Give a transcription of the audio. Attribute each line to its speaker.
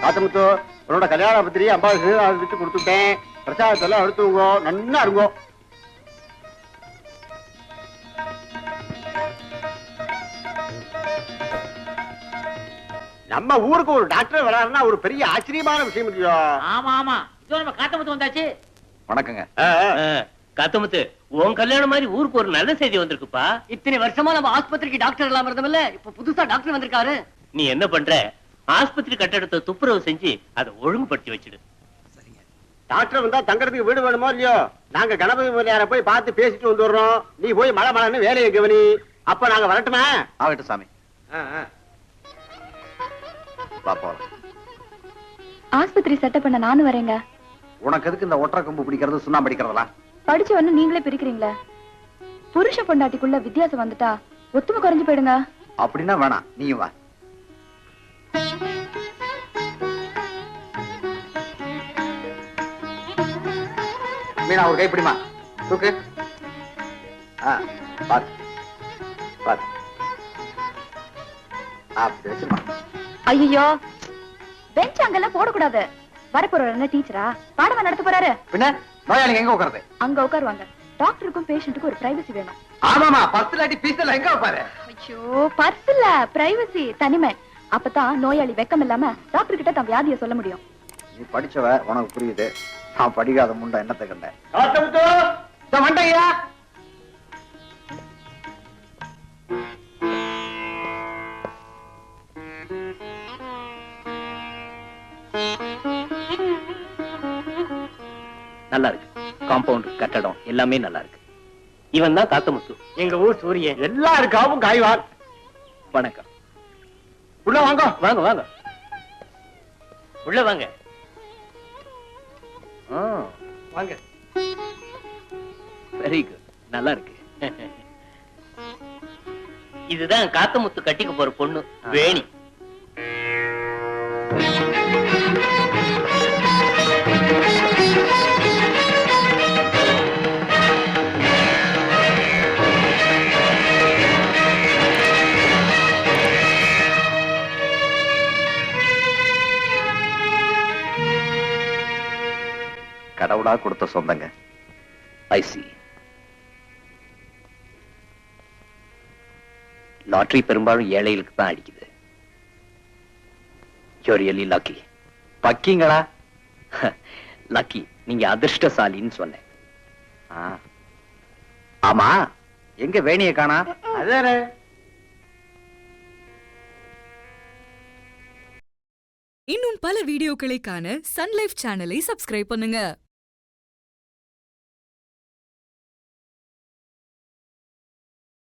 Speaker 1: காத்தமுத்து உன்னோட கல்யாண பத்திரி 50 வச்சு கொடுத்துட்டேன். பிரசாதத்தெல்லாம் எடுத்துங்க, நன்னா இருங்கோ. நம்ம ஊருக்கு ஒரு டாக்டர் வராருன்னா ஒரு பெரிய ஆச்சரியமான விஷயம் இல்லையா?
Speaker 2: ஆமா ஆமா, இதோ நம்ம காத்தமுத்து வந்தாச்சு.
Speaker 3: வணக்கங்க.
Speaker 4: காத்தமுத்து, உன் கல்யாணம் மாதிரி ஊருக்கு ஒரு நல்ல செய்தி வந்திருக்குப்பா.
Speaker 2: இத்தனை வருஷமா நம்ம ஆஸ்பத்திரிக்கு டாக்டர் இல்லாம இருந்தோம்ல, இப்ப புதுசா டாக்டர் வந்திருக்காரு.
Speaker 4: நீ என்ன பண்ற, ஆஸ்பத்திரி கட்டடத்தை துப்புரவு செஞ்சு அதை ஒழுங்குபடுத்தி வச்சிடு.
Speaker 1: டாக்டர் வந்தா தங்கறதுக்கு வீடு வேணுமோ இல்லையோ? நாங்க கணபதி முதலியார போய் பார்த்து பேசிட்டு வந்துடுறோம். நீ போய் மழை மழைன்னு வேலையை கவனி. அப்ப நாங்க வரட்டுமா?
Speaker 3: ஆகட்டும் சாமி.
Speaker 5: ஆஸ்பத்திரி செட்டப் பண்ண நானும் வரேங்க.
Speaker 3: உனக்கு எதுக்கு இந்த ஒற்றை கம்பு பிடிக்கிறது, சுண்ணாம்பு அடிக்கிறதா?
Speaker 5: படிச்சவன்னு நீங்களே பிரிக்கிறீங்களே. புருஷ பொண்டாட்டிக்குள்ள வித்தியாசம் வந்துட்டா ஒத்துமை குறைஞ்சு போயிடுங்க.
Speaker 3: அப்படின்னா வேணாம், நீயும் வா. மீனா ஒரு கைப்பிடிமா தூக்கு. பாத்து பாத்து அப்படி வச்சிருமா.
Speaker 5: ஐயோ, பெஞ்ச் அங்கெல்லாம் போடக்கூடாது. வரப்போற என்ன டீச்சரா பாடமா நடத்த போறாரு?
Speaker 3: பின்ன நோயாளிங்க எங்க உட்காருது?
Speaker 5: அங்க உட்காருவாங்க. டாக்டருக்கும் பேஷண்ட்டுக்கும் ஒரு பிரைவசி வேணும்.
Speaker 3: ஆமாமா, பர்ஸ் இல்லாட்டி பீஸ்ல எங்க வைப்பாரு?
Speaker 5: ஐயோ, பர்ஸ் இல்ல, பிரைவசி, தனிமை. அப்பதான் நோயாளி வெக்கம் இல்லாம டாக்டர் கிட்ட தன் வியாதியை சொல்ல முடியும்.
Speaker 3: நீ படிச்சவ, உனக்கு புரியுது. நான் படிக்காத முண்டை என்னத்தை கண்டேன்.
Speaker 1: வண்டையா
Speaker 4: நல்லா இருக்கு. காம்பவுண்ட், கட்டடம் எல்லாமே நல்லா இருக்கு. இவன் தான் காத்தமுத்து, எங்க ஊர் சூரியன்.
Speaker 1: எல்லாருக்காவும் காய்வான்.
Speaker 4: வணக்கம்.
Speaker 1: உள்ள வாங்க.
Speaker 4: வாங்க வாங்க, உள்ள வாங்க.
Speaker 1: வாங்க.
Speaker 4: வெரி குட், நல்லா இருக்கு. இதுதான் காத்தமுத்து கட்டிக்க போற பொண்ணு வேணி.
Speaker 3: கடவுளா கொடுத்த சொந்தங்க.
Speaker 4: ஐசி லாட்டரி பெரும்பாலும் ஏழைகளுக்கு தான் அடிக்குது. You're really lucky.
Speaker 3: பக்கிங்களா?
Speaker 4: லக்கி, நீங்க அதிர்ஷ்டசாலின்னு சொன்னேன்.
Speaker 3: ஆமா, எங்க வேணிய காணா?
Speaker 1: அதே
Speaker 6: இன்னும் பல வீடியோக்களை காண சன் லைஃப் சேனலை சப்ஸ்கிரைப் பண்ணுங்க.